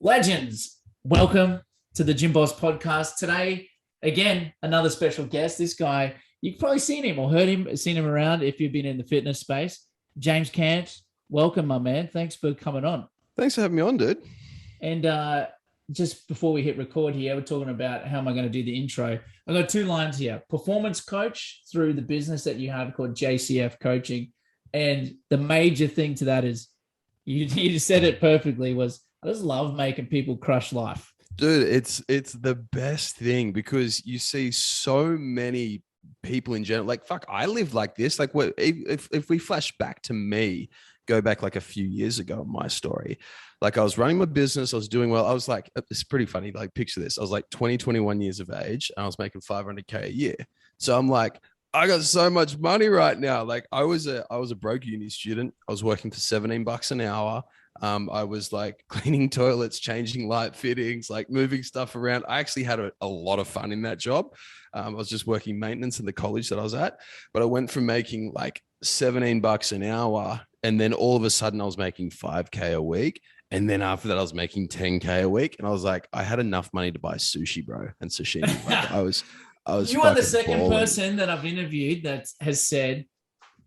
Legends, welcome to the Gym Boss podcast. Today, again, another special guest. This guy, you've probably seen him or heard him, seen him around if you've been in the fitness space. James Cant, welcome, my man. Thanks for coming on. Thanks for having me on, dude. And just before we hit record here, we're talking about how am I going to do the intro. I've got two lines here. Performance coach through the business that you have called JCF Coaching. And the major thing to that is, you said it perfectly, was I just love making people crush life. Dude, it's the best thing because you see so many people in general. Like, fuck, I live like this. Like, what if we flash back to me, go back like a few years ago, my story. Like, I was running my business, I was doing well. I was like, it's pretty funny. Like, picture this. I was like 21 years of age and I was making $500K a year. So I'm like, I got so much money right now. Like, I was a broke uni student. I was working for $17 an hour. I was like cleaning toilets, changing light fittings, like moving stuff around. I actually had a lot of fun in that job. I was just working maintenance in the college that I was at, but I went from making like $17 an hour. And then all of a sudden I was making $5K a week. And then after that, I was making $10K a week. And I was like, I had enough money to buy sushi, bro, and sashimi. Like, I was you are the second person that I've interviewed that has said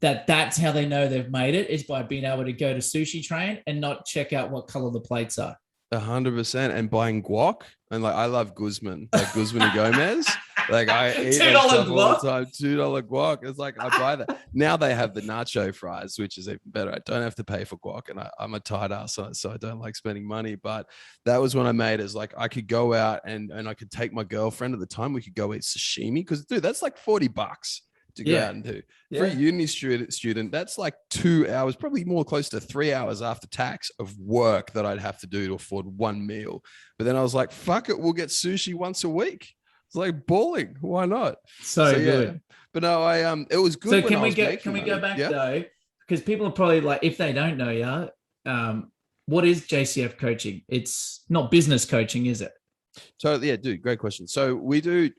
that's how they know they've made it, is by being able to go to Sushi Train and not check out what color the plates are. 100%. And buying guac. And like, I love Guzman, like Guzman and Gomez. Like, I eat $2 all guac. the time. $2 guac. It's like, I buy that. Now they have the nacho fries, which is even better. I don't have to pay for guac. And I'm a tight ass, so I don't like spending money. But that was when I made it. Is like, I could go out and I could take my girlfriend at the time. We could go eat sashimi because, dude, that's like $40 to go out and do. For a uni student, that's like 2 hours, probably more close to 3 hours after tax of work that I'd have to do to afford one meal. But then I was like, fuck it, we'll get sushi once a week. It's like balling. Why not? So good. Yeah. But no, it was good. So can we go back though? Because people are probably like, if they don't know you, what is JCF coaching? It's not business coaching, is it? Totally. Yeah, dude, great question. So we do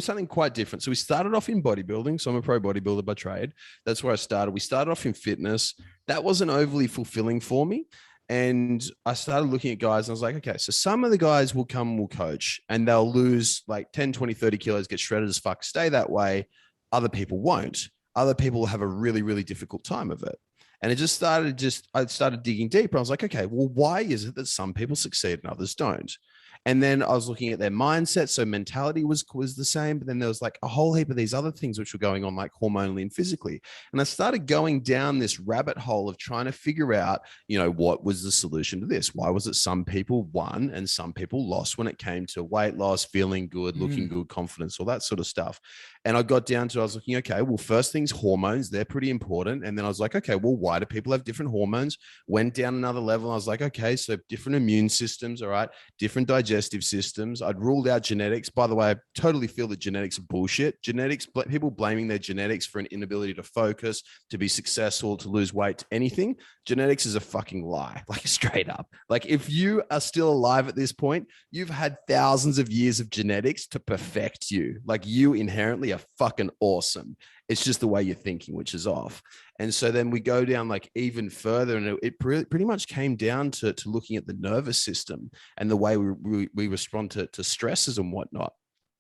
something quite different. So we started off in bodybuilding. So I'm a pro bodybuilder by trade. That's where I started. We started off in fitness. That wasn't overly fulfilling for me. And I started looking at guys and I was like, okay, so some of the guys will come and will coach and they'll lose like 10, 20, 30 kilos, get shredded as fuck, stay that way. Other people won't. Other people have a really, really difficult time of it. And it just started, I started digging deeper. I was like, okay, well, why is it that some people succeed and others don't? And then I was looking at their mindset. So mentality was the same, but then there was like a whole heap of these other things which were going on, like hormonally and physically. And I started going down this rabbit hole of trying to figure out, what was the solution to this? Why was it some people won and some people lost when it came to weight loss, feeling good, looking good, confidence, all that sort of stuff. And I got down to, I was looking, okay, well, first things, hormones, they're pretty important. And then I was like, okay, well, why do people have different hormones? Went down another level. I was like, okay, so different immune systems, all right, different digestive systems. I'd ruled out genetics. By the way, I totally feel that genetics are bullshit. Genetics, people blaming their genetics for an inability to focus, to be successful, to lose weight, to anything. Genetics is a fucking lie, like straight up. Like, if you are still alive at this point, you've had thousands of years of genetics to perfect you. Like, you inherently are fucking awesome. It's just the way you're thinking, which is off. And so then we go down like even further, and it pretty much came down to looking at the nervous system and the way we respond to stresses and whatnot.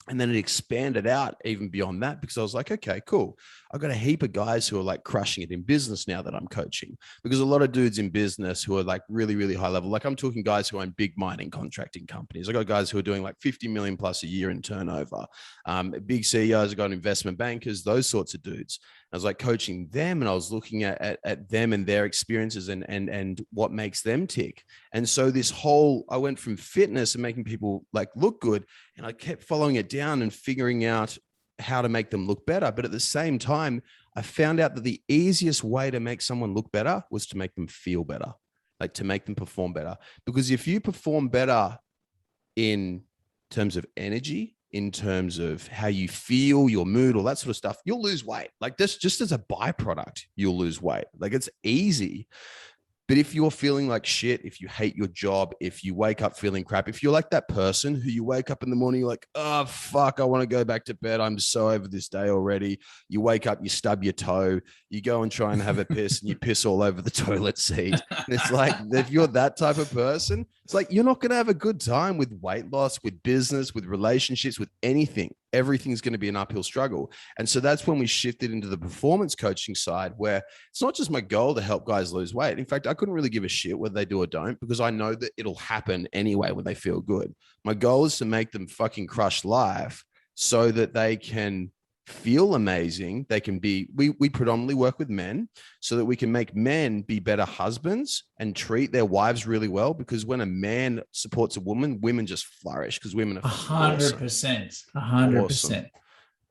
And then it expanded out even beyond that, because I was like, okay, cool. I've got a heap of guys who are like crushing it in business now that I'm coaching, because a lot of dudes in business who are like really, really high level, like I'm talking guys who own big mining contracting companies. I got guys who are doing like 50 million plus a year in turnover, big CEOs, I got investment bankers, those sorts of dudes. I was like coaching them, and I was looking at them and their experiences and what makes them tick. And so I went from fitness and making people like look good, and I kept following it down and figuring out how to make them look better. But at the same time, I found out that the easiest way to make someone look better was to make them feel better, like to make them perform better. Because if you perform better in terms of energy, in terms of how you feel, your mood, all that sort of stuff, you'll lose weight. Like this, just as a byproduct, you'll lose weight. Like, it's easy. But if you're feeling like shit, if you hate your job, if you wake up feeling crap, if you're like that person who you wake up in the morning, you're like, oh, fuck, I want to go back to bed. I'm so over this day already. You wake up, you stub your toe, you go and try and have a piss and you piss all over the toilet seat. And it's like, if you're that type of person, it's like, you're not going to have a good time with weight loss, with business, with relationships, with anything. Everything's going to be an uphill struggle. And so that's when we shifted into the performance coaching side, where it's not just my goal to help guys lose weight. In fact, I couldn't really give a shit whether they do or don't, because I know that it'll happen anyway when they feel good. My goal is to make them fucking crush life so that they can feel amazing. They can be, we predominantly work with men so that we can make men be better husbands and treat their wives really well. Because when a man supports a woman, women just flourish because women are 100%, 100%.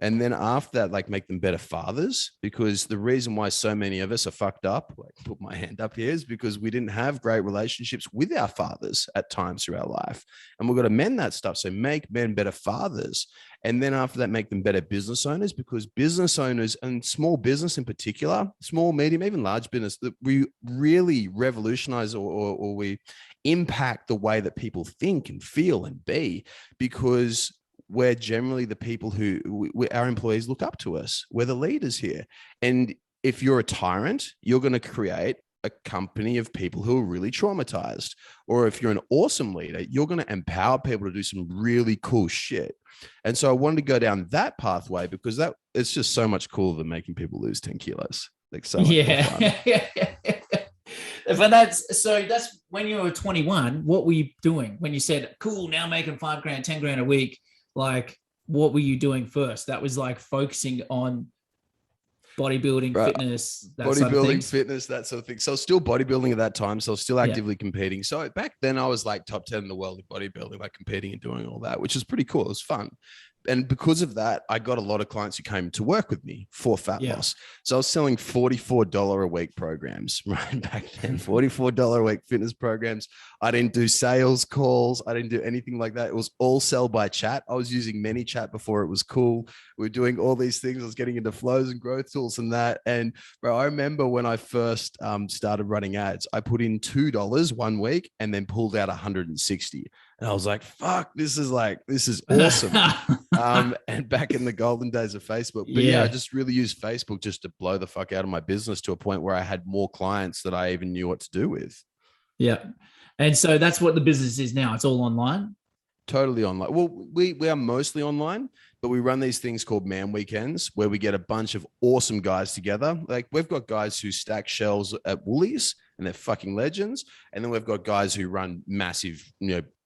And then after that, like, make them better fathers, because the reason why so many of us are fucked up, like, put my hand up here, is because we didn't have great relationships with our fathers at times through our life. And we've got to mend that stuff. So make men better fathers. And then after that, make them better business owners, because business owners, and small business in particular, small, medium, even large business, that we really revolutionize or we impact the way that people think and feel and be, because we're generally the people who our employees look up to us. We're the leaders here. And if you're a tyrant, you're going to create a company of people who are really traumatized. Or if you're an awesome leader, you're going to empower people to do some really cool shit. And so I wanted to go down that pathway because that it's just so much cooler than making people lose 10 kilos. Like, so much more fun. But that's when you were 21, what were you doing when you said, cool, now making $5,000, 10 grand a week? Like, what were you doing first? That was like focusing on bodybuilding, fitness, fitness, that sort of thing. So I was still bodybuilding at that time. So I was still actively competing. So back then I was like top 10 in the world in bodybuilding, like competing and doing all that, which is pretty cool. It was fun. And because of that, I got a lot of clients who came to work with me for fat loss. So I was selling $44 a week programs, right? Back then, $44 a week fitness programs. I didn't do sales calls. I didn't do anything like that. It was all sell by chat. I was using ManyChat before it was cool. We were doing all these things. I was getting into flows and growth tools and that. And bro, I remember when I first started running ads, I put in $2 one week and then pulled out 160. And I was like, fuck, this is awesome. And back in the golden days of Facebook. But I just really used Facebook just to blow the fuck out of my business to a point where I had more clients that I even knew what to do with. Yeah. And so that's what the business is now. It's all online. Totally online. Well, we are mostly online, but we run these things called man weekends where we get a bunch of awesome guys together. Like, we've got guys who stack shelves at Woolies and they're fucking legends. And then we've got guys who run massive,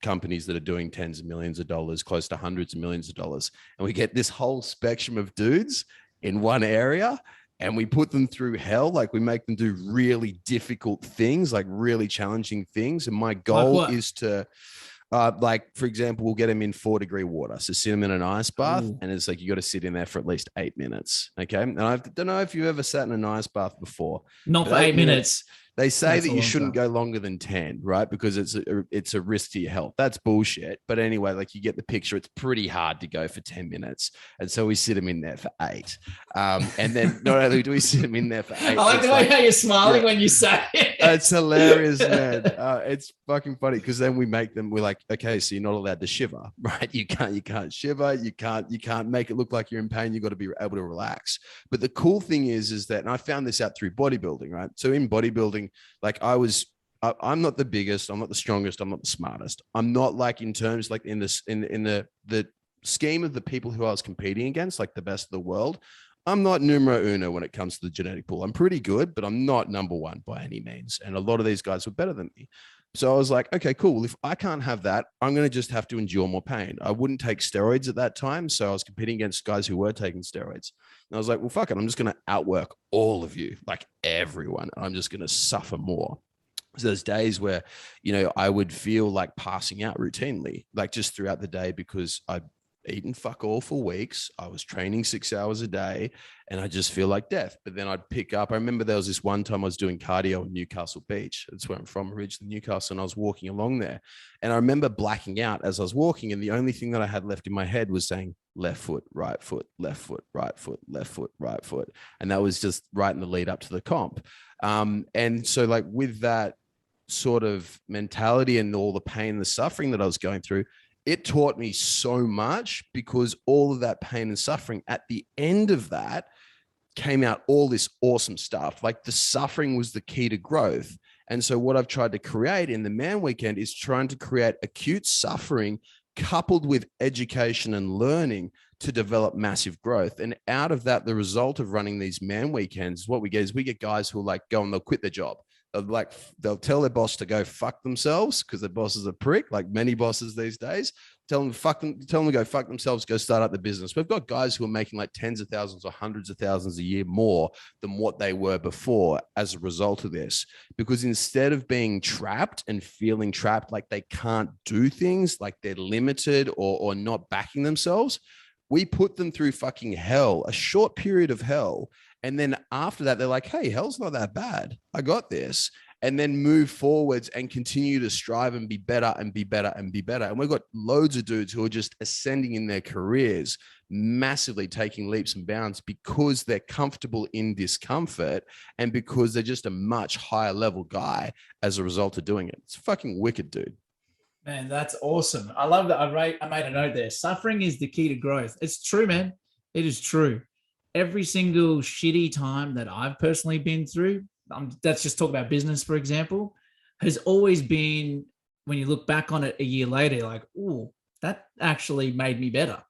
companies that are doing tens of millions of dollars, close to hundreds of millions of dollars. And we get this whole spectrum of dudes in one area. And we put them through hell. Like, we make them do really difficult things, like really challenging things. And my goal is to, like, for example, we'll get them in 4-degree water. So sit them in an ice bath. Ooh. And it's like, you got to sit in there for at least 8 minutes. Okay. And I don't know if you've ever sat in an ice bath before. Not for 8 minutes. They say that you shouldn't go longer than 10, right? Because it's a risk to your health. That's bullshit. But anyway, like, you get the picture. It's pretty hard to go for 10 minutes. And so we sit them in there for 8. And then not only do we sit them in there for 8. I like the way how you're smiling when you say it. It's hilarious, man. It's fucking funny, because then we're like, okay, so you're not allowed to shiver, right? You can't shiver. You can't make it look like you're in pain. You got to be able to relax. But the cool thing is that, and I found this out through bodybuilding, right? So in bodybuilding, like, I'm not the biggest, I'm not the strongest, I'm not the smartest. I'm not, like, in terms, like, in the scheme of the people who I was competing against, like the best of the world, I'm not numero uno when it comes to the genetic pool. I'm pretty good, but I'm not number one by any means. And a lot of these guys were better than me. So I was like, okay, cool. If I can't have that, I'm going to just have to endure more pain. I wouldn't take steroids at that time. So I was competing against guys who were taking steroids. And I was like, well, fuck it. I'm just going to outwork all of you, like everyone. And I'm just going to suffer more. So there's days where, I would feel like passing out routinely, like just throughout the day, because I'd eaten fuck all for weeks. I was training 6 hours a day and I just feel like death. But then I'd pick up. I remember there was this one time I was doing cardio in Newcastle Beach. That's where I'm from, originally, Newcastle. And I was walking along there. And I remember blacking out as I was walking. And the only thing that I had left in my head was saying, left foot, right foot, left foot, right foot, left foot, right foot. And that was just right in the lead up to the comp. And so, like, with that, sort of mentality and all the pain and the suffering that I was going through, it taught me so much, because all of that pain and suffering, at the end of that came out all this awesome stuff. Like the suffering was the key to growth. And so what I've tried to create in the Man Weekend is trying to create acute suffering coupled with education and learning to develop massive growth. And out of that, the result of running these Man Weekends, what we get is we get guys who will like go and they'll quit their job. They'll tell their boss to go fuck themselves because their boss is a prick, like many bosses these days. Tell them to go fuck themselves, go start up the business. We've got guys who are making like tens of thousands or hundreds of thousands a year more than what they were before as a result of this. Because instead of being trapped and feeling trapped, like they can't do things, like they're limited or not backing themselves, we put them through fucking hell, a short period of hell. And then after that, they're like, hey, hell's not that bad. I got this. And then move forwards and continue to strive and be better and be better and be better. And we've got loads of dudes who are just ascending in their careers, massively taking leaps and bounds because they're comfortable in discomfort and because they're just a much higher level guy as a result of doing it. It's fucking wicked, dude. Man, that's awesome. I love that. I made a note there. Suffering is the key to growth. It's true, man. It is true. Every single shitty time that I've personally been through, that's just talk about business, for example, has always been, when you look back on it a year later, like, oh, that actually made me better.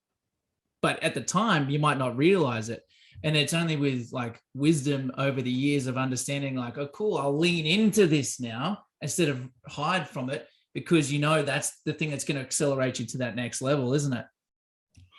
But at the time, you might not realize it. And it's only with like wisdom over the years of understanding, like, oh, cool, I'll lean into this now instead of hide from it, because you know that's the thing that's going to accelerate you to that next level, isn't it?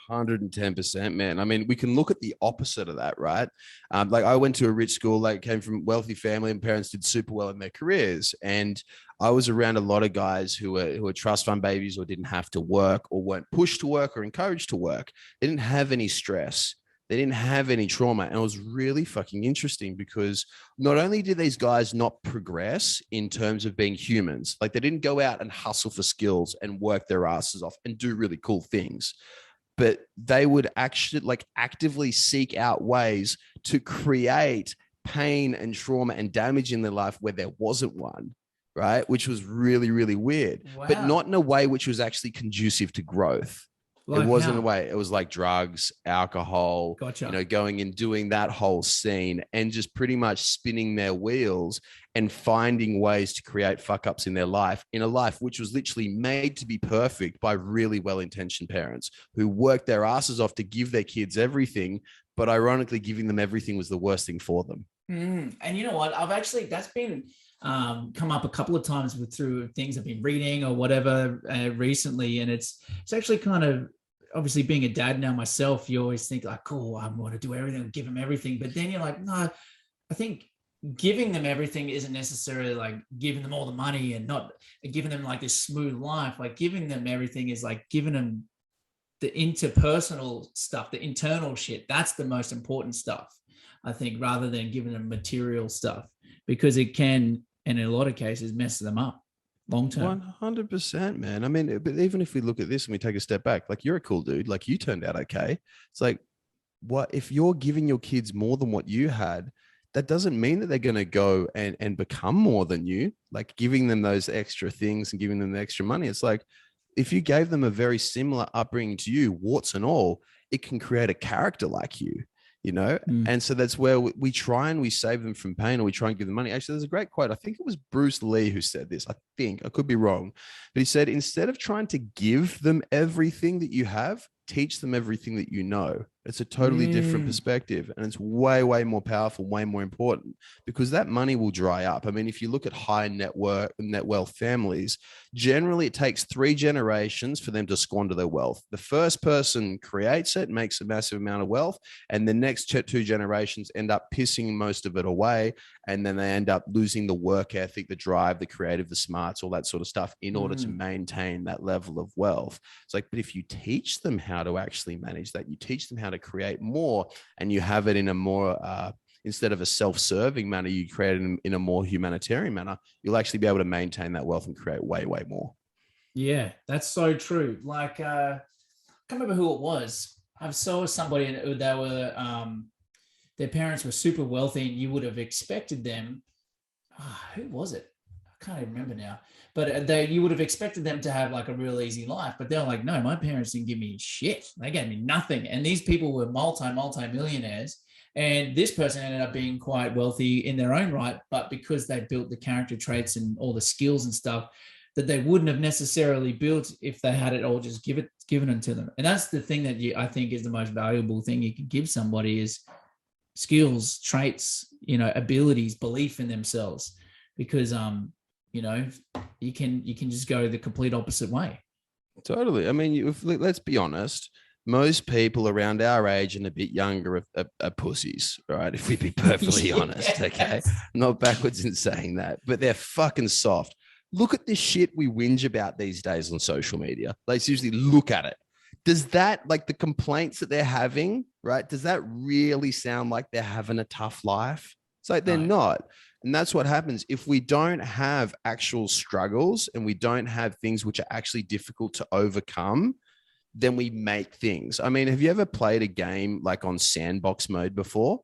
110%, man. I mean, we can look at the opposite of that, right? Like I went to a rich school, like came from wealthy family, and parents did super well in their careers. And I was around a lot of guys who were trust fund babies or didn't have to work or weren't pushed to work or encouraged to work. They didn't have any stress. They didn't have any trauma. And it was really fucking interesting because not only did these guys not progress in terms of being humans, like they didn't go out and hustle for skills and work their asses off and do really cool things, but they would actually like actively seek out ways to create pain and trauma and damage in their life where there wasn't one, right? Which was really, really weird, but not in a way which was actually conducive to growth. Like it wasn't a way. It was like drugs, alcohol, Gotcha. Going and doing that whole scene and just pretty much spinning their wheels and finding ways to create fuck ups in a life which was literally made to be perfect by really well-intentioned parents who worked their asses off to give their kids everything, but ironically giving them everything was the worst thing for them. And you know what? That's been come up a couple of times through things I've been reading or whatever recently. And it's actually kind of, obviously being a dad now myself, you always think like, cool, I want to do everything, give them everything. But then you're like, no, I think giving them everything isn't necessarily like giving them all the money and not giving them like this smooth life. Like giving them everything is like giving them the interpersonal stuff, the internal shit. That's the most important stuff, I think, rather than giving them material stuff, because it can, and in a lot of cases, mess them up long term. 100%, man. I mean, but even if we look at this and we take a step back, like you're a cool dude, like you turned out okay. It's like, what if you're giving your kids more than what you had? That doesn't mean that they're going to go and become more than you, like giving them those extra things and giving them the extra money. It's like, if you gave them a very similar upbringing to you, warts and all, it can create a character like you. And so that's where we try and we save them from pain, or we try and give them money. Actually, there's a great quote. I think it was Bruce Lee who said this. I could be wrong, but he said, instead of trying to give them everything that you have, teach them everything that you know. It's a totally different perspective, and it's way, way more powerful, way more important, because that money will dry up. I mean, if you look at high net wealth families, generally it takes 3 generations for them to squander their wealth. The first person creates it, makes a massive amount of wealth, and the next 2 generations end up pissing most of it away, and then they end up losing the work ethic, the drive, the creative, the smarts, all that sort of stuff in order to maintain that level of wealth. It's like, but if you teach them how to actually manage that, you teach them how to create more, and you have it in a more instead of a self-serving manner, you create it in a more humanitarian manner, you'll actually be able to maintain that wealth and create way, way more. Yeah, that's so true. Like I can't remember who it was. I saw somebody and they were their parents were super wealthy, and you would have expected them. Who was it? can't even remember now, but you would have expected them to have like a real easy life, but they're like, no, my parents didn't give me shit. They gave me nothing. And these people were multi millionaires. And this person ended up being quite wealthy in their own right, but because they built the character traits and all the skills and stuff that they wouldn't have necessarily built if they had it all just given it to them. And that's the thing that I think is the most valuable thing you can give somebody is skills, traits, abilities, belief in themselves, because you can just go the complete opposite way. Totally. I mean, let's be honest. Most people around our age and a bit younger are pussies, right? If we be perfectly honest, okay? I'm not backwards in saying that, but they're fucking soft. Look at this shit we whinge about these days on social media. Like, seriously, look at it. Does that, like the complaints that they're having, right? Does that really sound like they're having a tough life? It's like they're not. And that's what happens if we don't have actual struggles and we don't have things which are actually difficult to overcome. Then we make things. I mean, have you ever played a game like on Sandbox mode before?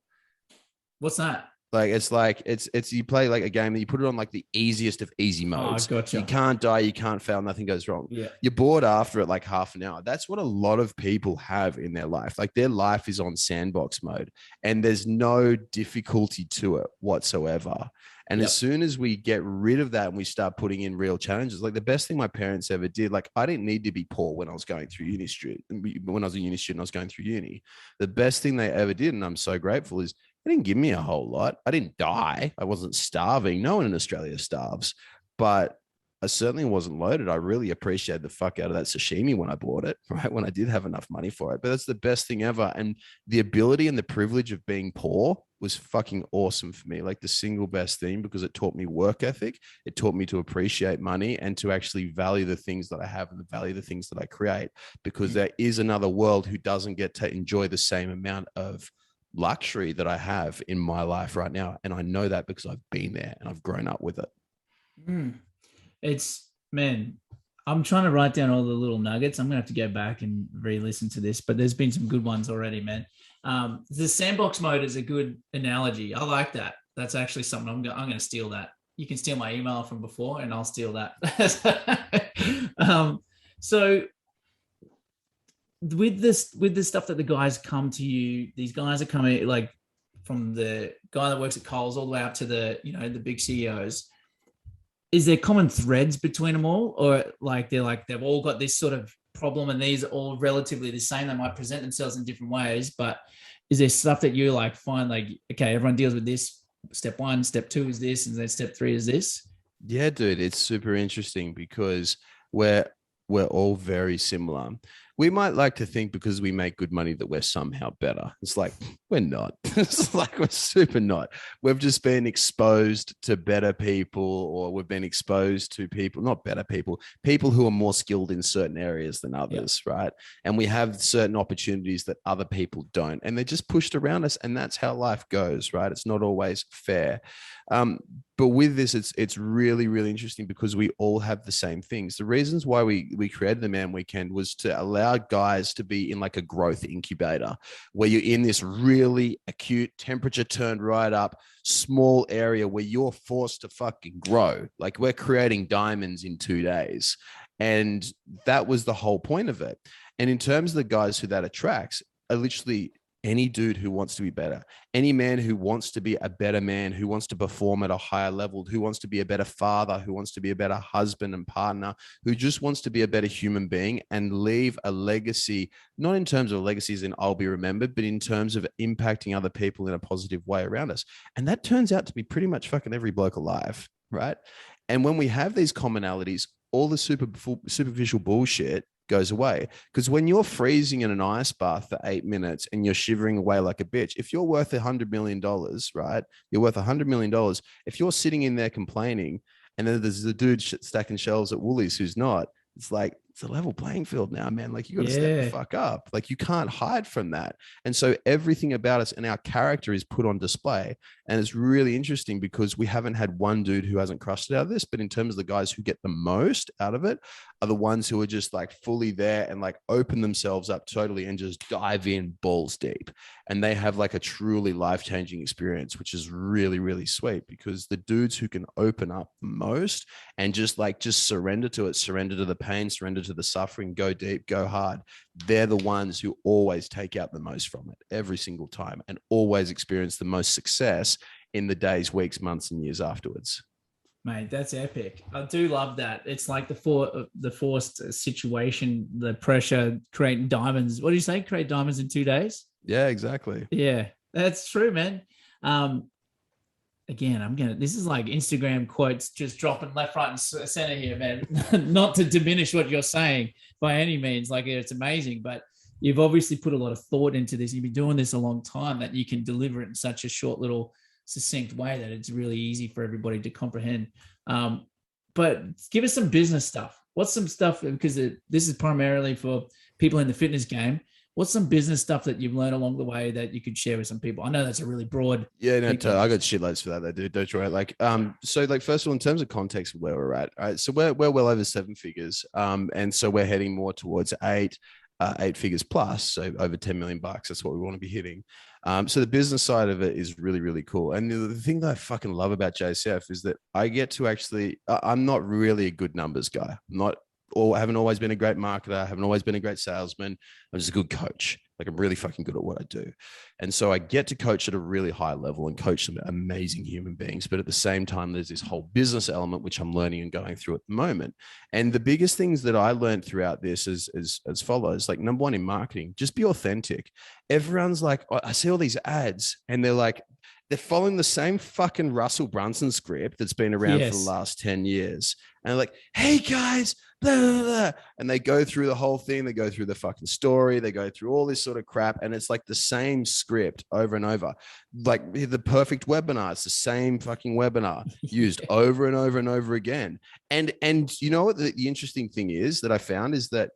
What's that? It's you play like a game that you put it on like the easiest of easy modes. Oh, gotcha. You can't die, you can't fail, nothing goes wrong. Yeah. You're bored after it like half an hour. That's what a lot of people have in their life. Like their life is on Sandbox mode and there's no difficulty to it whatsoever. And as soon as we get rid of that and we start putting in real challenges, like the best thing my parents ever did, like I didn't need to be poor when I was going through uni student. When I was a uni student, I was going through uni. The best thing they ever did, and I'm so grateful, is they didn't give me a whole lot. I didn't die. I wasn't starving. No one in Australia starves, but I certainly wasn't loaded. I really appreciated the fuck out of that sashimi when I bought it, right? When I did have enough money for it. But that's the best thing ever. And the ability and the privilege of being poor was fucking awesome for me. Like the single best thing, because it taught me work ethic. It taught me to appreciate money and to actually value the things that I have and value the things that I create, because there is another world who doesn't get to enjoy the same amount of luxury that I have in my life right now. And I know that because I've been there and I've grown up with it. Man, I'm trying to write down all the little nuggets. I'm gonna have to go back and re-listen to this, but there's been some good ones already, man. The Sandbox mode is a good analogy. I like that. That's actually something I'm gonna steal that. You can steal my email from before and I'll steal that. So with this stuff that the guys come to you, these guys are coming like from the guy that works at Coles all the way up to the big CEOs. Is there common threads between them all, or like they've all got this sort of problem and these are all relatively the same? They might present themselves in different ways, but is there stuff that you like find like, okay, everyone deals with this, step 1, step 2 is this, and then step 3 is this? Yeah, dude, it's super interesting because we're all very similar. We might like to think because we make good money that we're somehow better. It's like, we're not. It's like we're super not. We've just been exposed to better people, or we've been exposed to people, not better people who are more skilled in certain areas than others, right? And we have certain opportunities that other people don't. And they're just pushed around us. And that's how life goes, right? It's not always fair. But with this, it's really, really interesting because we all have the same things. The reasons why we created the Man Weekend was to allow guys to be in like a growth incubator where you're in this really acute temperature turned right up, small area where you're forced to fucking grow. Like we're creating diamonds in 2 days. And that was the whole point of it. And in terms of the guys who that attracts, are literally any dude who wants to be better, any man who wants to be a better man, who wants to perform at a higher level, who wants to be a better father, who wants to be a better husband and partner, who just wants to be a better human being and leave a legacy, not in terms of legacies in I'll be remembered, but in terms of impacting other people in a positive way around us. And that turns out to be pretty much fucking every bloke alive, right? And when we have these commonalities, all the superficial bullshit goes away. Because when you're freezing in an ice bath for 8 minutes and you're shivering away like a bitch, if you're worth $100 million, right? You're worth $100 million. If you're sitting in there complaining and then there's the dude stacking shelves at Woolies who's not, it's like, it's a level playing field now, man. Like you got to step the fuck up. Like you can't hide from that. And so everything about us and our character is put on display. And it's really interesting because we haven't had one dude who hasn't crushed it out of this, but in terms of the guys who get the most out of it are the ones who are just like fully there and like open themselves up totally and just dive in balls deep. And they have like a truly life-changing experience, which is really, really sweet, because the dudes who can open up the most and just surrender to it, surrender to the pain, surrender to the suffering, go deep, go hard, they're the ones who always take out the most from it every single time and always experience the most success in the days, weeks, months, and years afterwards. Mate, that's epic. I do love that. It's like the forced situation, the pressure, creating diamonds. What do you say? Create diamonds in 2 days? Yeah, exactly. Yeah, that's true, man. Again, this is like Instagram quotes just dropping left, right, and center here, man. Not to diminish what you're saying by any means. Like, it's amazing, but you've obviously put a lot of thought into this. You've been doing this a long time, that you can deliver it in such a short little succinct way that it's really easy for everybody to comprehend. But give us some business stuff. What's some stuff, because this is primarily for people in the fitness game. What's some business stuff that you've learned along the way that you could share with some people? I know that's a really broad. Yeah, no, I got shitloads for that, dude. Don't you worry. Like, so like, first of all, in terms of context of where we're at, all right, so we're well over 7 figures. And so we're heading more towards eight figures plus. So over 10 million bucks. That's what we want to be hitting. So the business side of it is really, really cool. And the thing that I fucking love about JCF is that I get to actually, I'm not really a good numbers guy. I haven't always been a great marketer. I haven't always been a great salesman. I'm just a good coach. Like, I'm really fucking good at what I do. And so I get to coach at a really high level and coach some amazing human beings. But at the same time, there's this whole business element, which I'm learning and going through at the moment. And the biggest things that I learned throughout this is as follows. Like, number one, in marketing, just be authentic. Everyone's like, I see all these ads and they're following the same fucking Russell Brunson script that's been around for the last 10 years. And they're like, hey guys, blah, blah, blah. And they go through the whole thing. They go through the fucking story. They go through all this sort of crap. And it's like the same script over and over. Like the perfect webinar. It's the same fucking webinar used over and over and over again. And you know what the interesting thing is that I found is that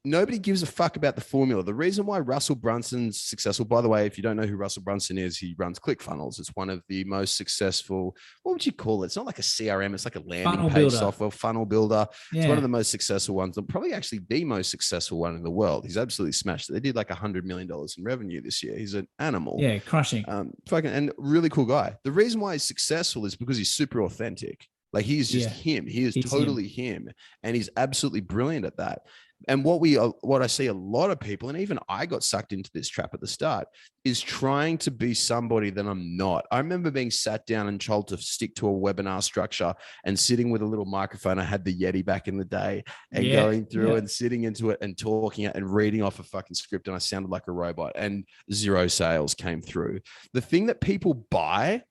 nobody gives a fuck about the formula. The reason why Russell Brunson's successful, by the way, if you don't know who Russell Brunson is, he runs ClickFunnels. It's one of the most successful, what would you call it? It's not like a CRM. It's like a landing page software, funnel builder. Yeah. It's one of the most successful ones, and probably actually the most successful one in the world. He's absolutely smashed it. They did like $100 million in revenue this year. He's an animal. Yeah, crushing. And really cool guy. The reason why he's successful is because he's super authentic. Like, he's just him. He is totally him. And he's absolutely brilliant at that. And what I see a lot of people, and even I got sucked into this trap at the start, is trying to be somebody that I'm not. I remember being sat down and told to stick to a webinar structure and sitting with a little microphone. I had the Yeti back in the day, and going through and sitting into it and talking it and reading off a fucking script. And I sounded like a robot, and 0 sales came through. The thing that people buy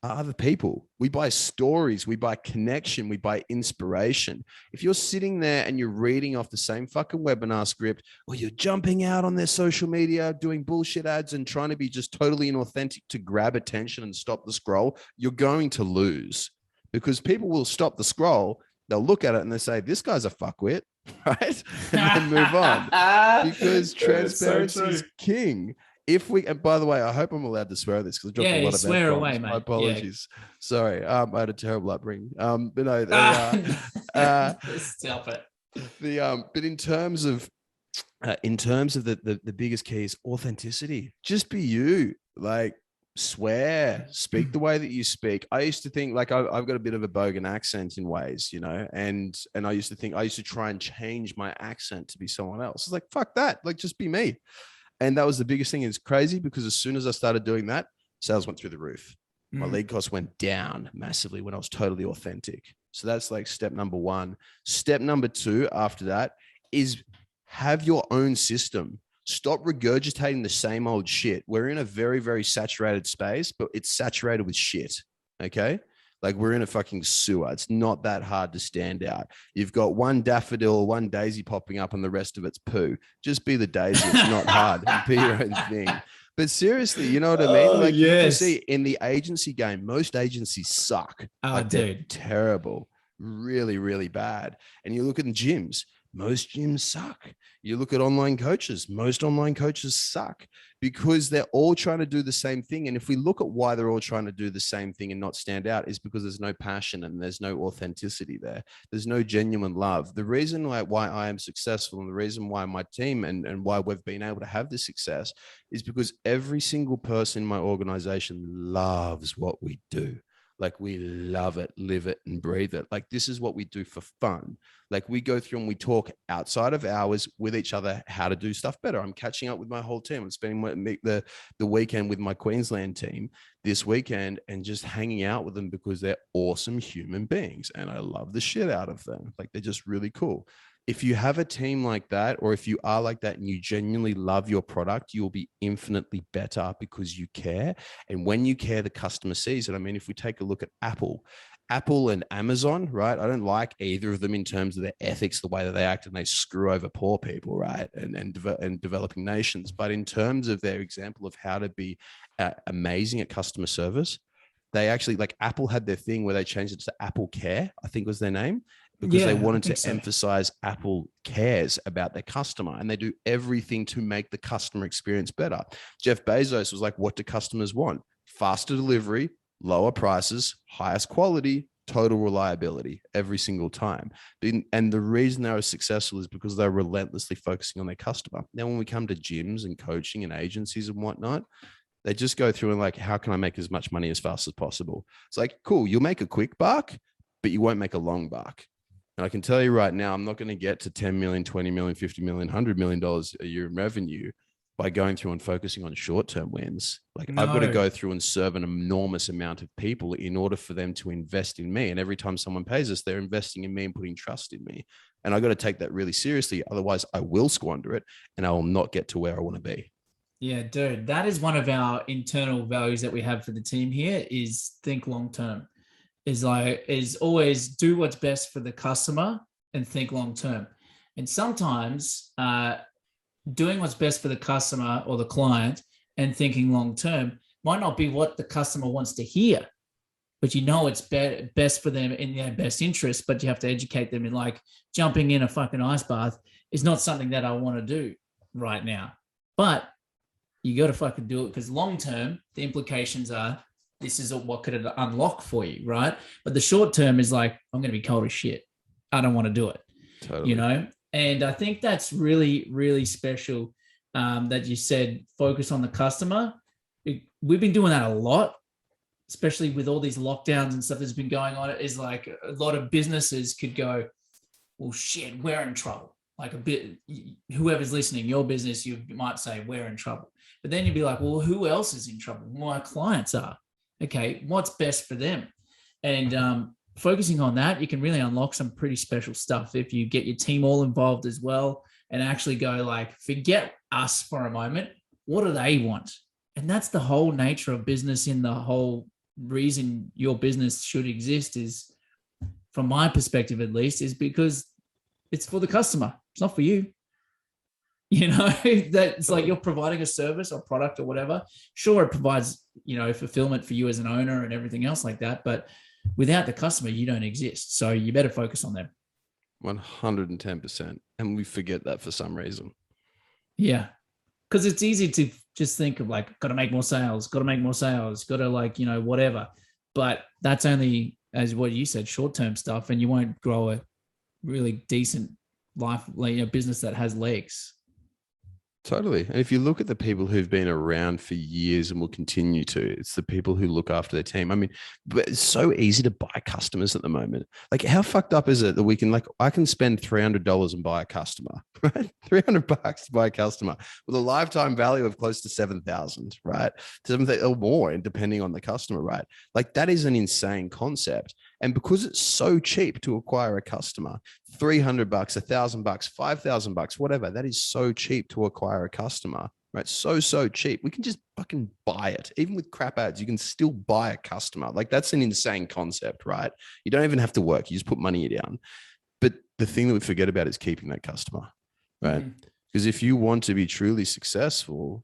are other people. We buy stories, we buy connection, we buy inspiration. If you're sitting there and you're reading off the same fucking webinar script, or you're jumping out on their social media, doing bullshit ads and trying to be just totally inauthentic to grab attention and stop the scroll, you're going to lose, because people will stop the scroll. They'll look at it and they say, this guy's a fuckwit, right? And then move on, because transparency is king. And by the way, I hope I'm allowed to swear this, because I dropped a lot of swear away, mate. My apologies. Yeah. Sorry. I had a terrible upbringing. But no, stop it. But in terms of the biggest key is authenticity. Just be you. Like, swear, speak the way that you speak. I used to think, like, I've got a bit of a bogan accent in ways, you know, and I used to try and change my accent to be someone else. It's like, fuck that. Like, just be me. And that was the biggest thing. It's crazy, because as soon as I started doing that, sales went through the roof. My lead costs went down massively when I was totally authentic. So that's like step number one. Step number two after that is have your own system. Stop regurgitating the same old shit. We're in a very, very saturated space, but it's saturated with shit. Okay. Like, we're in a fucking sewer. It's not that hard to stand out. You've got one daffodil, one daisy popping up, and the rest of it's poo. Just be the daisy. It's not hard. Be your own thing. But seriously, you know what I mean? Like, you can see in the agency game, most agencies suck. Oh, dude. Terrible. Really, really bad. And you look at the gyms. Most gyms suck. You look at online coaches, most online coaches suck because they're all trying to do the same thing. And if we look at why they're all trying to do the same thing and not stand out, is because there's no passion and there's no authenticity there. There's no genuine love. The reason why I am successful and the reason why my team and why we've been able to have this success is because every single person in my organization loves what we do. Like, we love it, live it, and breathe it. Like, this is what we do for fun. Like, we go through and we talk outside of hours with each other how to do stuff better. I'm catching up with my whole team. I'm spending the weekend with my Queensland team this weekend and just hanging out with them because they're awesome human beings. And I love the shit out of them. Like, they're just really cool. If you have a team like that, or if you are like that and you genuinely love your product, you'll be infinitely better because you care. And when you care, the customer sees it. I mean, if we take a look at Apple and Amazon, right? I don't like either of them in terms of their ethics, the way that they act, and they screw over poor people, right? And developing nations. But in terms of their example of how to be amazing at customer service, they actually, like, Apple had their thing where they changed it to Apple Care, I think was their name, because they wanted to emphasize Apple cares about their customer, and they do everything to make the customer experience better. Jeff Bezos was like, what do customers want? Faster delivery, lower prices, highest quality, total reliability every single time. And the reason they were successful is because they're relentlessly focusing on their customer. Now, when we come to gyms and coaching and agencies and whatnot, they just go through and like, how can I make as much money as fast as possible? It's like, cool, you'll make a quick buck, but you won't make a long buck. And I can tell you right now, I'm not going to get to 10 million, 20 million, 50 million, $100 million a year in revenue by going through and focusing on short-term wins. Like, I've got to go through and serve an enormous amount of people in order for them to invest in me. And every time someone pays us, they're investing in me and putting trust in me. And I got to take that really seriously. Otherwise, I will squander it and I will not get to where I want to be. Yeah, dude, that is one of our internal values that we have for the team here, is think long-term. Is always do what's best for the customer and think long-term. And sometimes doing what's best for the customer or the client and thinking long-term might not be what the customer wants to hear, but you know it's best for them in their best interest, but you have to educate them in, like, jumping in a fucking ice bath is not something that I want to do right now. But you got to fucking do it, because long-term, the implications are this is what could it unlock for you, right? But the short term is like, I'm going to be cold as shit. I don't want to do it, Totally. you know? And I think that's really, really special that you said focus on the customer. We've been doing that a lot, especially with all these lockdowns and stuff that's been going on. It is like a lot of businesses could go, well, shit, we're in trouble. Like, a bit, whoever's listening, your business, you might say we're in trouble. But then you'd be like, well, who else is in trouble? Well, our clients are. Okay, what's best for them? And focusing on that, you can really unlock some pretty special stuff if you get your team all involved as well and actually go, like, forget us for a moment. What do they want? And that's the whole nature of business. In the whole reason your business should exist is, from my perspective at least, is because it's for the customer. It's not for you. You know, that's like, you're providing a service or product or whatever. Sure, it provides, you know, fulfillment for you as an owner and everything else like that. But without the customer, you don't exist. So you better focus on them. 110%. And we forget that for some reason. Yeah. Because it's easy to just think of, like, got to make more sales, got to, like, you know, whatever. But that's only, as what you said, short-term stuff, and you won't grow a really decent life, like, you know, business that has legs. Totally. And if you look at the people who've been around for years and will continue to, it's the people who look after their team. I mean, but it's so easy to buy customers at the moment. Like, how fucked up is it that we can, like, I can spend $300 and buy a customer, right? $300 to buy a customer with a lifetime value of close to 7,000, right? 7,000 or more, and depending on the customer, right? Like, that is an insane concept. And because it's so cheap to acquire a customer, $300, $1,000, $5,000, whatever, that is so cheap to acquire a customer, right? So cheap. We can just fucking buy it. Even with crap ads, you can still buy a customer. Like, that's an insane concept, right? You don't even have to work. You just put money down. But the thing that we forget about is keeping that customer, right? Because if you want to be truly successful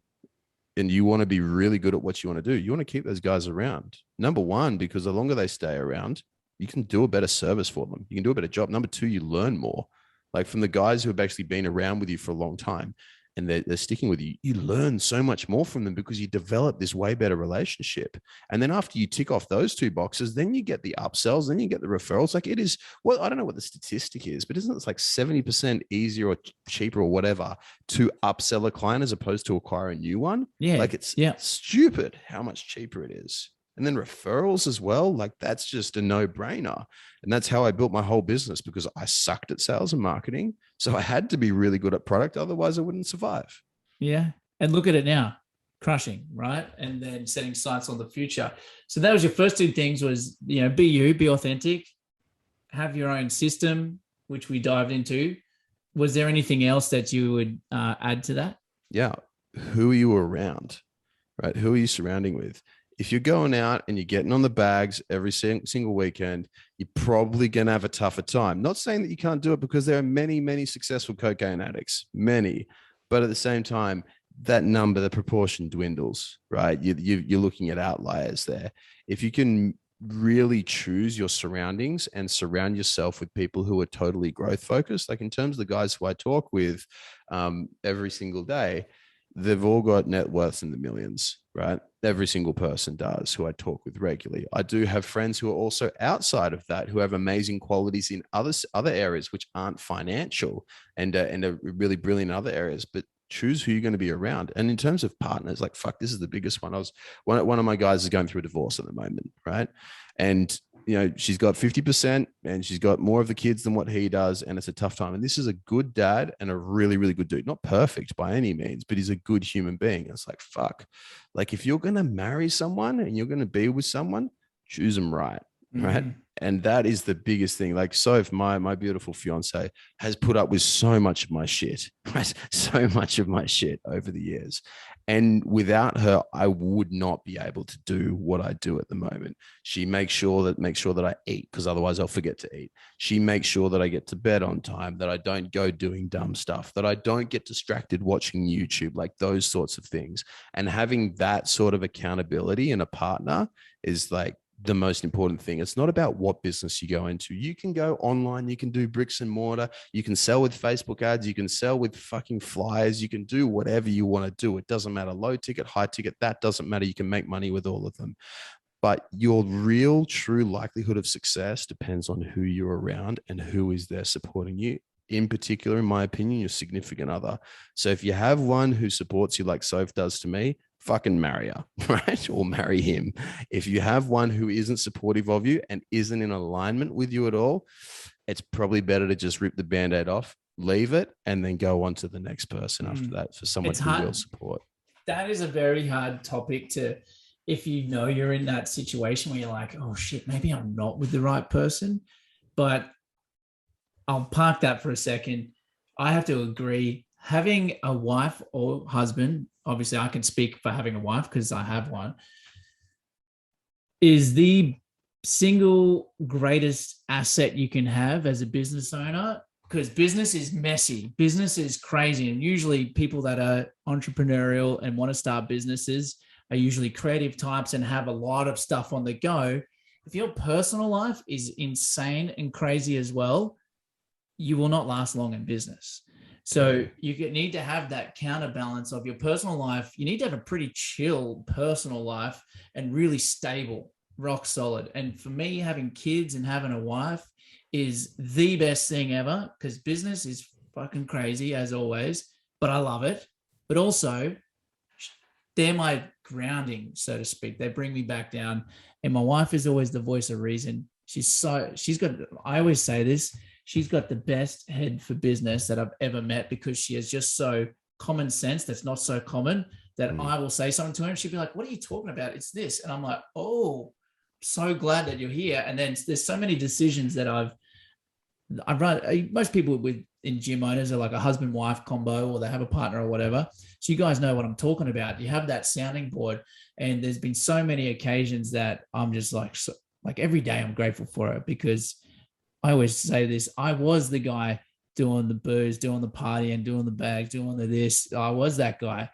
and you want to be really good at what you want to do, you want to keep those guys around. Number one, because the longer they stay around, you can do a better service for them. You can do a better job. Number two, you learn more. like from the guys who have actually been around with you for a long time and they're sticking with you, you learn so much more from them because you develop this way better relationship. And then after you tick off those two boxes, then you get the upsells, then you get the referrals. Like it is, well, I don't know what the statistic is, but isn't it like 70% easier or cheaper or whatever to upsell a client as opposed to acquire a new one? Yeah. Like it's stupid how much cheaper it is. And then referrals as well. Like that's just a no-brainer. And that's how I built my whole business, because I sucked at sales and marketing. So I had to be really good at product. Otherwise I wouldn't survive. Yeah. And look at it now, crushing, right? And then setting sights on the future. So that was your first two things was, you know, be you, be authentic, have your own system, which we dived into. Was there anything else that you would add to that? Yeah. Who are you around, right? Who are you surrounding with? If you're going out and you're getting on the bags every single weekend, you're probably going to have a tougher time. Not saying that you can't do it, because there are many, many successful cocaine addicts, many. But at the same time, that number, the proportion dwindles, right? You're looking at outliers there. If you can really choose your surroundings and surround yourself with people who are totally growth focused, like in terms of the guys who I talk with every single day, they've all got net worths in the millions, right? Every single person does who I talk with regularly. I do have friends who are also outside of that, who have amazing qualities in other areas which aren't financial and are really brilliant in other areas. But choose who you're going to be around. And in terms of partners, like, fuck, this is the biggest one. One of my guys is going through a divorce at the moment, right? And you know, she's got 50% and she's got more of the kids than what he does. And it's a tough time. And this is a good dad and a really, really good dude. Not perfect by any means, but he's a good human being. It's like, fuck, like if you're going to marry someone and you're going to be with someone, choose them right. Right. Mm-hmm. And that is the biggest thing. Like, Soph, my beautiful fiance, has put up with so much of my shit, right? So much of my shit over the years. And without her, I would not be able to do what I do at the moment. She makes sure that I eat, because otherwise I'll forget to eat. She makes sure that I get to bed on time, that I don't go doing dumb stuff, that I don't get distracted watching YouTube, like those sorts of things. And having that sort of accountability in a partner is like the most important thing. It's not about what business you go into. You can go online, you can do bricks and mortar, you can sell with Facebook ads, you can sell with fucking flyers, you can do whatever you want to do. It doesn't matter. Low ticket, high ticket, that doesn't matter. You can make money with all of them. But your real true likelihood of success depends on who you're around and who is there supporting you. In particular, in my opinion, your significant other. So if you have one who supports you like Soph does to me, fucking marry her, right? Or marry him. If you have one who isn't supportive of you and isn't in alignment with you at all, it's probably better to just rip the Band-Aid off, leave it, and then go on to the next person after that for someone who will support. That is a very hard topic to, if you know you're in that situation where you're like, oh shit, maybe I'm not with the right person. But I'll park that for a second. I have to agree, having a wife or husband, obviously I can speak for having a wife because I have one, is the single greatest asset you can have as a business owner, because business is messy. Business is crazy. And usually people that are entrepreneurial and want to start businesses are usually creative types and have a lot of stuff on the go. If your personal life is insane and crazy as well, you will not last long in business. So you need to have that counterbalance of your personal life. You need to have a pretty chill personal life and really stable, rock solid. And for me, having kids and having a wife is the best thing ever, because business is fucking crazy as always, but I love it. But also they're my grounding, so to speak. They bring me back down. And my wife is always the voice of reason. I always say this, she's got the best head for business that I've ever met, because she is just so common sense that's not so common that I will say something to her and she'll be like, what are you talking about? It's this. And I'm like, oh, so glad that you're here. And then there's so many decisions that I've run. Most people in gym owners are like a husband-wife combo, or they have a partner or whatever. So you guys know what I'm talking about. You have that sounding board. And there's been so many occasions that I'm just like every day I'm grateful for it, because I always say this, I was the guy doing the booze, doing the party and doing the bags, doing the this. I was that guy.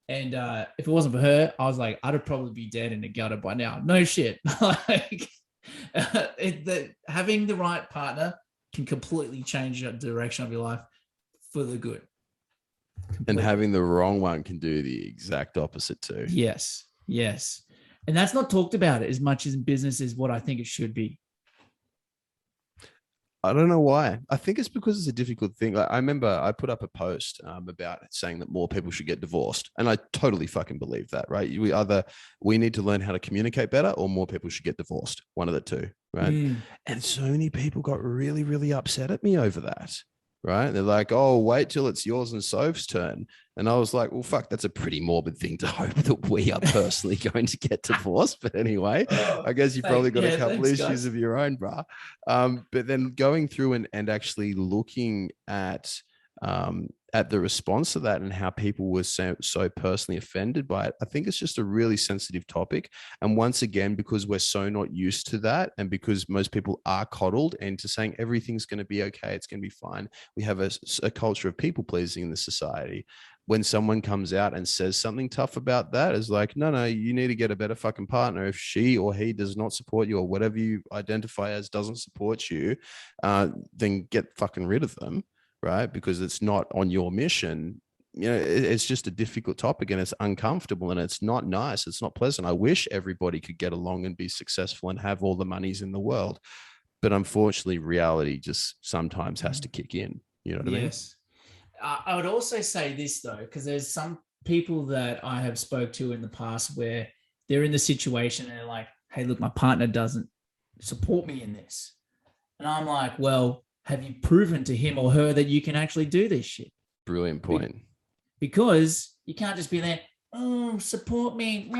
And if it wasn't for her, I was like, I'd probably be dead in the gutter by now. No shit. Having the right partner can completely change the direction of your life for the good. And having the wrong one can do the exact opposite too. Yes. And that's not talked about as much as in business as what I think it should be. I don't know why. I think it's because it's a difficult thing. Like, I remember I put up a post about saying that more people should get divorced. And I totally fucking believe that, right? We need to learn how to communicate better, or more people should get divorced. One of the two, right? And so many people got really, really upset at me over that, right? They're like, oh, wait till it's yours and Soph's turn. And I was like, well, fuck, that's a pretty morbid thing to hope that we are personally going to get divorced. But anyway, I guess you probably got a couple issues of your own, bruh. But then going through and actually looking at the response to that and how people were so personally offended by it, I think it's just a really sensitive topic. And once again, because we're so not used to that, and because most people are coddled into saying everything's going to be okay, it's going to be fine, we have a culture of people pleasing in the society. When someone comes out and says something tough about that, is like, no, you need to get a better fucking partner. If she or he does not support you, or whatever you identify as doesn't support you, then get fucking rid of them, right? Because it's not on your mission. It's just a difficult topic, and it's uncomfortable, and it's not nice. It's not pleasant. I wish everybody could get along and be successful and have all the monies in the world. But unfortunately, reality just sometimes has to kick in. You know what I mean? Yes. I would also say this, though, because there's some people that I have spoke to in the past where they're in the situation and they're like, hey, look, my partner doesn't support me in this. And I'm like, well, have you proven to him or her that you can actually do this shit? Brilliant point. Because you can't just be there, oh, support me,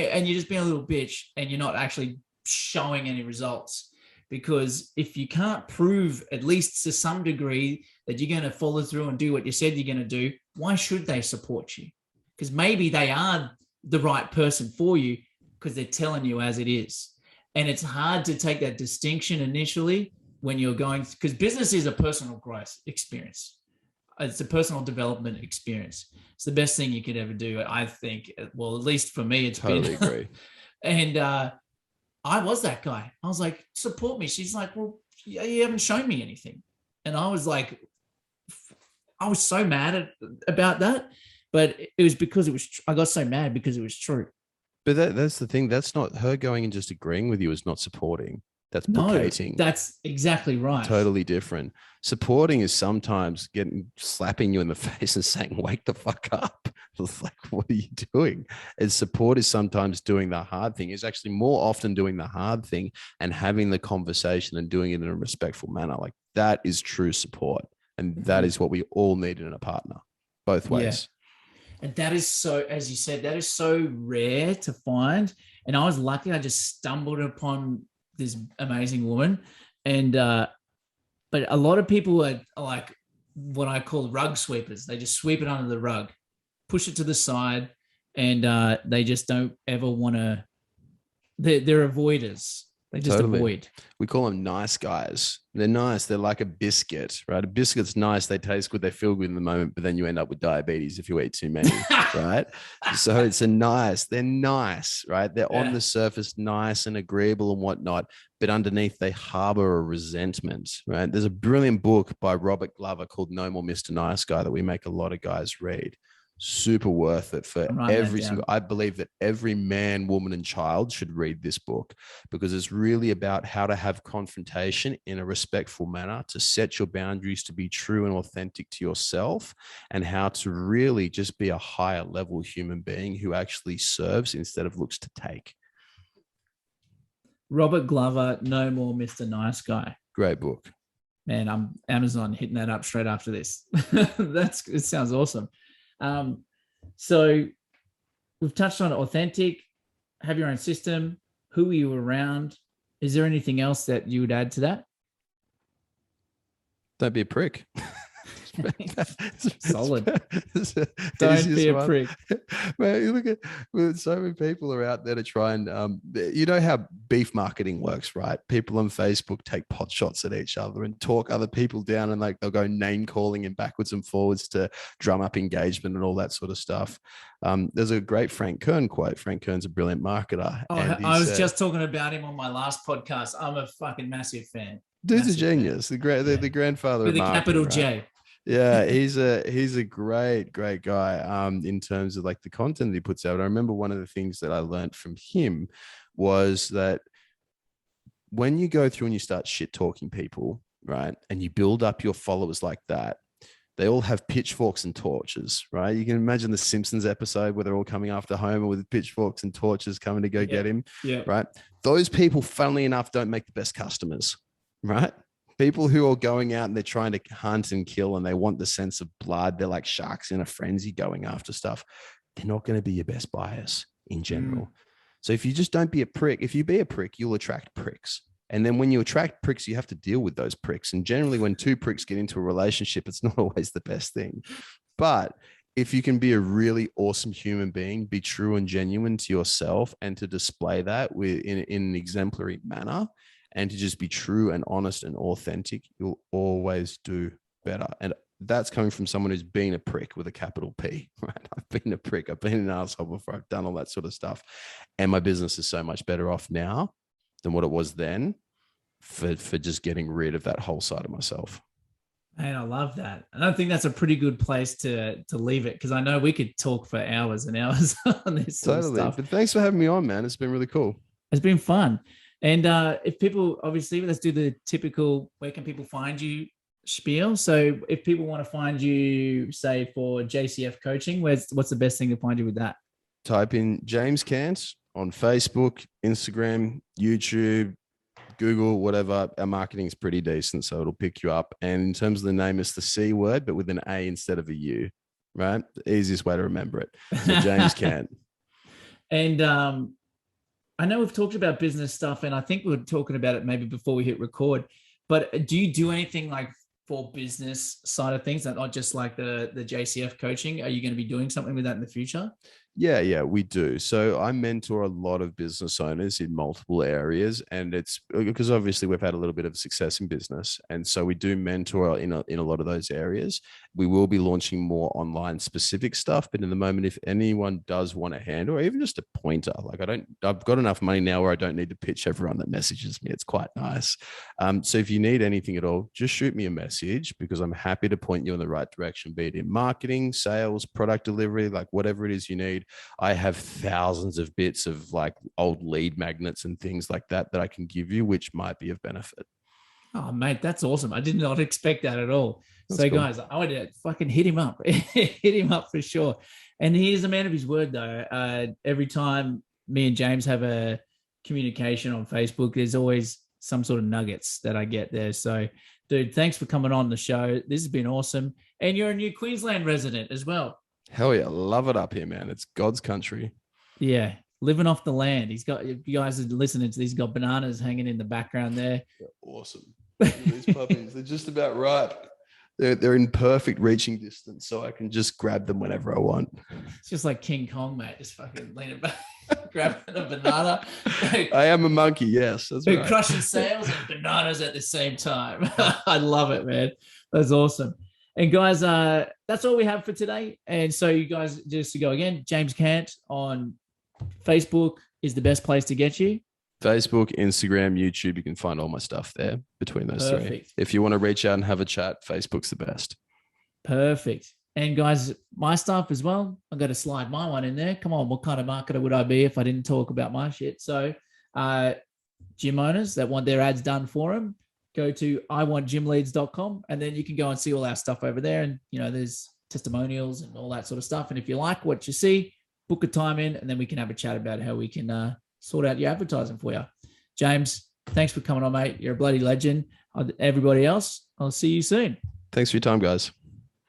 and you're just being a little bitch and you're not actually showing any results. Because if you can't prove, at least to some degree, that you're going to follow through and do what you said you're going to do, why should they support you? Because maybe they are the right person for you because they're telling you as it is. And it's hard to take that distinction initially when you're going, because business is a personal growth experience. It's a personal development experience. It's the best thing you could ever do, I think. Well, at least for me, it's totally been. Agree. And I was that guy. I was like, support me. She's like, well, you haven't shown me anything. And I was like, I was so mad about that. But it was because I got so mad because it was true. But that's the thing. That's not her going and just agreeing with you is not supporting. That's placating. No, that's exactly right. Totally different. Supporting is sometimes slapping you in the face and saying, wake the fuck up. It's like, what are you doing? And support is sometimes doing the hard thing. It's actually more often doing the hard thing and having the conversation and doing it in a respectful manner. Like, that is true support. And that is what we all need in a partner, both ways. Yeah. And that is so, as you said, that is so rare to find. And I was lucky. I just stumbled upon this amazing woman. And, but a lot of people are like what I call rug sweepers. They just sweep it under the rug, push it to the side, and they just don't ever want to, they're avoiders. They just avoid. We call them nice guys. They're nice. They're like a biscuit, right? A biscuit's nice. They taste good. They feel good in the moment, but then you end up with diabetes if you eat too many, right? So they're nice, right? They're on the surface nice and agreeable and whatnot, but underneath they harbor a resentment, right? There's a brilliant book by Robert Glover called No More Mr. Nice Guy that we make a lot of guys read. Super worth it for every single. I believe that every man, woman, and child should read this book because it's really about how to have confrontation in a respectful manner, to set your boundaries, to be true and authentic to yourself, and how to really just be a higher level human being who actually serves instead of looks to take. Robert Glover, No More Mr. Nice Guy. Great book. Man, I'm Amazon hitting that up straight after this. It sounds awesome. So we've touched on authentic, have your own system, who are you around? Is there anything else that you would add to that? Don't be a prick. Solid. Don't be a prick. Man, you look at so many people are out there to try and you know how beef marketing works, right? People on Facebook take pot shots at each other and talk other people down, and like they'll go name calling and backwards and forwards to drum up engagement and all that sort of stuff. There's a great Frank Kern quote. Frank Kern's a brilliant marketer. Oh, I was just talking about him on my last podcast. I'm a fucking massive fan. Dude's a Massive fan. genius. The grandfather With of a marketing, capital right? J. Yeah, he's a great guy. In terms of like the content that he puts out. I remember one of the things that I learned from him was that when you go through and you start shit talking people, right, and you build up your followers like that, they all have pitchforks and torches, right? You can imagine the Simpsons episode where they're all coming after Homer with pitchforks and torches coming to go get him, Yeah. right? Those people, funnily enough, don't make the best customers, right? People who are going out and they're trying to hunt and kill and they want the sense of blood, they're like sharks in a frenzy going after stuff. They're not going to be your best buyers in general. So if you just don't be a prick, if you be a prick, you'll attract pricks. And then when you attract pricks, you have to deal with those pricks. And generally, when two pricks get into a relationship, it's not always the best thing. But if you can be a really awesome human being, be true and genuine to yourself, and to display that in an exemplary manner, and to just be true and honest and authentic, you'll always do better. And that's coming from someone who's been a prick with a capital P, right? I've been a prick. I've been an asshole before. I've done all that sort of stuff. And my business is so much better off now than what it was then, for just getting rid of that whole side of myself. Man, I love that. And I think that's a pretty good place to leave it, because I know we could talk for hours and hours on this sort of stuff. But thanks for having me on, man. It's been really cool. It's been fun. And if people, obviously, let's do the typical, where can people find you spiel? So if people want to find you, say, for JCF Coaching, what's the best thing to find you with that? Type in James Cant on Facebook, Instagram, YouTube, Google, whatever. Our marketing is pretty decent, so it'll pick you up. And in terms of the name, it's the C word, but with an A instead of a U, right? The easiest way to remember it. So James Cant. And I know we've talked about business stuff, and I think we were talking about it maybe before we hit record, but do you do anything like for business side of things, not just like the JCF coaching? Are you going to be doing something with that in the future? Yeah, we do. So I mentor a lot of business owners in multiple areas, and it's because obviously we've had a little bit of success in business, and so we do mentor in a lot of those areas. We will be launching more online specific stuff, but in the moment, if anyone does want a hand or even just a pointer, like I've got enough money now where I don't need to pitch everyone that messages me. It's quite nice. So if you need anything at all, just shoot me a message, because I'm happy to point you in the right direction, be it in marketing, sales, product delivery, like whatever it is you need. I have thousands of bits of like old lead magnets and things like that I can give you, which might be of benefit. Oh, mate, that's awesome. I did not expect that at all. That's so cool. Guys, I would fucking hit him up. Hit him up for sure. And he's a man of his word, though. Every time me and James have a communication on Facebook, there's always some sort of nuggets that I get there. So, dude, thanks for coming on the show. This has been awesome. And you're a new Queensland resident as well. Hell yeah. Love it up here, man. It's God's country. Yeah. Living off the land. He's got, you guys are listening to these, he's got bananas hanging in the background there. They're awesome. These puppies, they're just about right. They're in perfect reaching distance, so I can just grab them whenever I want. It's just like King Kong, mate. Just fucking leaning back, grabbing a banana. I am a monkey, yes. That's right. Crushing sales and bananas at the same time. I love it, man. That's awesome. And guys, that's all we have for today. And so you guys, just to go again, James Cant on Facebook is the best place to get you. Facebook, Instagram, YouTube, you can find all my stuff there between those three. If you want to reach out and have a chat, Facebook's the best. Perfect. And guys, my stuff as well, I'm going to slide my one in there. Come on, what kind of marketer would I be if I didn't talk about my shit? So gym owners that want their ads done for them, go to iwantgymleads.com, and then you can go and see all our stuff over there. And, you know, there's testimonials and all that sort of stuff. And if you like what you see, book a time in, and then we can have a chat about how we can sort out your advertising for you. James, thanks for coming on, mate. You're a bloody legend. Everybody else, I'll see you soon. Thanks for your time, guys.